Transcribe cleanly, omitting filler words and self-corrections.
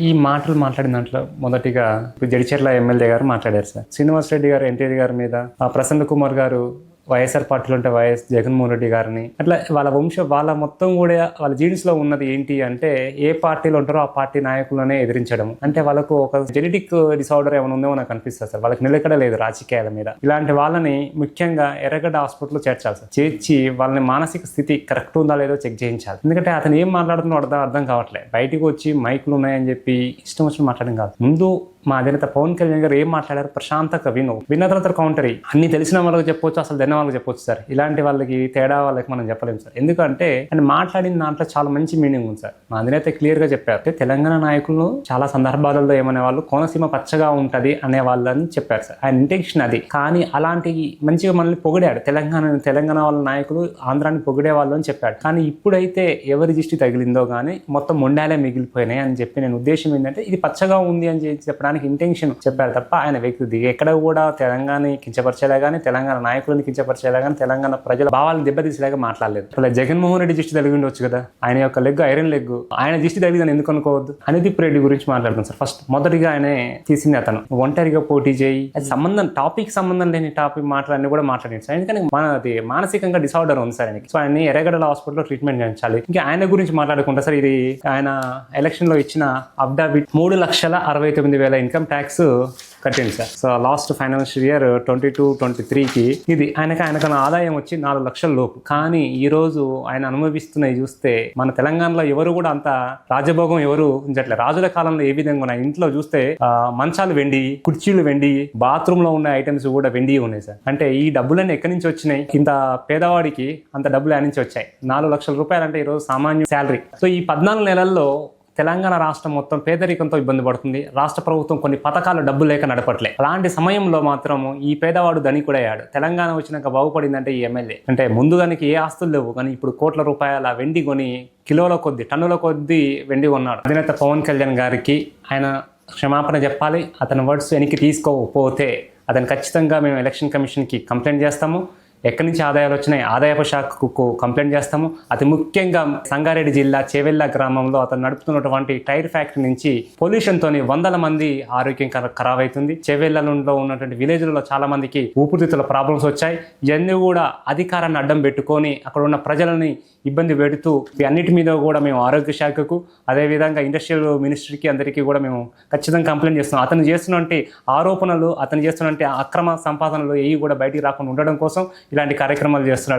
ఈ మాటలు మాట్లాడిన దాంట్లో మొదటిగా జడిచెర్ల ఎమ్మెల్యే గారు మాట్లాడారు సార్. శ్రీనివాస్ రెడ్డి గారు ఎన్టీఆర్ గారి మీద, ప్రసన్న కుమార్ గారు వైఎస్ఆర్ పార్టీలో ఉంటే వైఎస్ జగన్మోహన్ రెడ్డి గారిని, అట్లా వాళ్ళ మొత్తం కూడా వాళ్ళ జీన్స్ లో ఉన్నది ఏంటి అంటే ఏ పార్టీలో ఉంటారో ఆ పార్టీ నాయకులనే ఎదిరించడం. అంటే వాళ్ళకు ఒక జెనెటిక్ డిసార్డర్ ఏమైనా ఉందేమో నాకు అనిపిస్తుంది సార్. వాళ్ళకి నిలకడ లేదు రాజకీయాల మీద. ఇలాంటి వాళ్ళని ముఖ్యంగా ఎర్రగడ్డ హాస్పిటల్లో చేర్చాలి సార్. చేర్చి వాళ్ళని మానసిక స్థితి కరెక్ట్ ఉందా లేదో చెక్ చేయించాలి. ఎందుకంటే అతను ఏం మాట్లాడుతున్నాడో అర్థం కావట్లేదు. బయటకు వచ్చి మైకులు ఉన్నాయని చెప్పి ఇష్టం వచ్చిన మాట్లాడడం కాదు. ముందు మా అధినేత పవన్ కళ్యాణ్ గారు ఏం మాట్లాడారు ప్రశాంతంగా విన్న తర్వాత కౌంటరీ. అన్ని తెలిసిన వాళ్ళకి చెప్పొచ్చు, అసలు తెలియని వాళ్ళకి చెప్పొచ్చు సార్. ఇలాంటి వాళ్ళకి తేడా వాళ్ళకి మనం చెప్పలేము సార్. ఎందుకంటే ఆయన మాట్లాడిన దాంట్లో చాలా మంచి మీనింగ్ ఉంది సార్. మా అధినేత క్లియర్ గా చెప్పారు. తెలంగాణ నాయకులు చాలా సందర్భాలలో ఏమనే వాళ్ళు కోనసీమ పచ్చగా ఉంటది అనే వాళ్ళని చెప్పారు సార్. ఆయన ఇంటెన్షన్ అది. కానీ అలాంటి మంచిగా మనల్ని పొగిడాడు. తెలంగాణ వాళ్ళ నాయకులు ఆంధ్రాన్ని పొగిడే వాళ్ళు అని చెప్పాడు. కానీ ఇప్పుడైతే ఎవరి దృష్టి తగిలిందో కానీ మొత్తం మొండాలే మిగిలిపోయినాయి అని చెప్పి నేను ఉద్దేశం ఏంటంటే ఇది పచ్చగా ఉంది అని చెప్పడానికి ఇంటెన్షన్ చెప్పారు తప్ప ఆయన వ్యక్తి ఎక్కడ కూడా తెలంగాణ కించపరిచేలా కానీ, తెలంగాణ నాయకులను కించపరిచేలా కానీ, తెలంగాణ ప్రజల భావాలను దెబ్బతీసేలాగా మాట్లాడలేదు. అలా జగన్మోహన్ రెడ్డి దృష్టి తగిలి ఉండొచ్చు కదా. ఆయన యొక్క లెగ్ ఐరన్ లెగ్, ఆయన దృష్టి తగిలిదని ఎందుకు అనుకోవద్దు. అనుదీప్ రెడ్డి గురించి మాట్లాడుతాం సార్. ఫస్ట్ మొదటిగా ఆయన తీసింది అతను ఒంటరిగా పోటీ చేయి, అది టాపిక్ సంబంధం లేని టాపిక్ మాట్లాడి కూడా మాట్లాడింది సార్. ఎందుకంటే మనది మానసికంగా డిసార్డర్ ఉంది సార్ ఆయనకి. సో ఆయన ఎర్రగడ్డ హాస్పిటల్లో ట్రీట్మెంట్ చేయించాలి. ఇంకా ఆయన గురించి మాట్లాడుకుంటా సార్. ఇది ఆయన ఎలక్షన్ లో ఇచ్చిన అఫిడవిట్ 3,69,000 ఇన్కమ్ ట్యాక్స్ కట్టింది sir. So last financial year 22-23కి ఇది ఆయనకు ఆదాయం వచ్చి 4 లక్షల లోపు. కానీ ఈ రోజు ఆయన అనుభవిస్తున్నవి చూస్తే మన తెలంగాణలో ఎవరు కూడా అంత రాజభోగం ఎవరు ఉంచట్లేదు. రాజుల కాలంలో ఏ విధంగా ఉన్నాయి, ఇంట్లో చూస్తే మంచాలు వెండి, కుర్చీలు వెండి, బాత్రూమ్ లో ఉన్న ఐటమ్స్ కూడా వెండి ఉన్నాయి సార్. అంటే ఈ డబ్బులన్నీ ఎక్కడి నుంచి వచ్చినాయి? ఇంత పేదవాడికి అంత డబ్బులు ఎక్కడి నుంచి వచ్చాయి? 4 లక్షల రూపాయలు అంటే ఈరోజు సామాన్య శాలరీ. సో ఈ 14 నెలల్లో తెలంగాణ రాష్ట్రం మొత్తం పేదరికంతో ఇబ్బంది పడుతుంది. రాష్ట్ర ప్రభుత్వం కొన్ని పథకాలు డబ్బు లేక నడపట్లే. అలాంటి సమయంలో మాత్రం ఈ పేదవాడు ధనికుడయ్యాడు. తెలంగాణ వచ్చినాక బాగుపడిందంటే ఈ ఎమ్మెల్యే. అంటే ముందుగానికి ఏ ఆస్తులు లేవు, కానీ ఇప్పుడు కోట్ల రూపాయల వెండి కొని కిలోల కొద్ది, టన్నుల కొద్ది వెండి కొన్నాడు. అధినేత పవన్ కళ్యాణ్ గారికి ఆయన క్షమాపణ చెప్పాలి. అతని వర్డ్స్ వెనక్కి తీసుకోకపోతే అతను ఖచ్చితంగా మేము ఎలక్షన్ కమిషన్కి కంప్లైంట్ చేస్తాము. ఎక్కడి నుంచి ఆదాయాలు వచ్చినాయి, ఆదాయపు శాఖకు కంప్లైంట్ చేస్తాము. అతి ముఖ్యంగా సంగారెడ్డి జిల్లా చేవెళ్ళ గ్రామంలో అతను నడుపుతున్నటువంటి టైర్ ఫ్యాక్టరీ నుంచి పొల్యూషన్తో వందల మంది ఆరోగ్యం ఖరాబ్ అవుతుంది. చేవెళ్ళలో ఉన్నటువంటి విలేజ్లలో చాలా మందికి ఊపిరితిత్తుల ప్రాబ్లమ్స్ వచ్చాయి. ఇవన్నీ కూడా అధికారాన్ని అడ్డం పెట్టుకొని అక్కడ ఉన్న ప్రజలని ఇబ్బంది పెడుతూ అన్నిటి మీద కూడా మేము ఆరోగ్య శాఖకు, అదేవిధంగా ఇండస్ట్రియల్ మినిస్ట్రీకి అందరికీ కూడా మేము ఖచ్చితంగా కంప్లైంట్ చేస్తున్నాం. అతను చేస్తున్నటువంటి ఆరోపణలు, అతను చేస్తున్నటువంటి అక్రమ సంపాదనలు ఏవి కూడా బయటికి రాకుండా ఉండడం కోసం ఇలాంటి కార్యక్రమాలు చేస్తున్నాడు.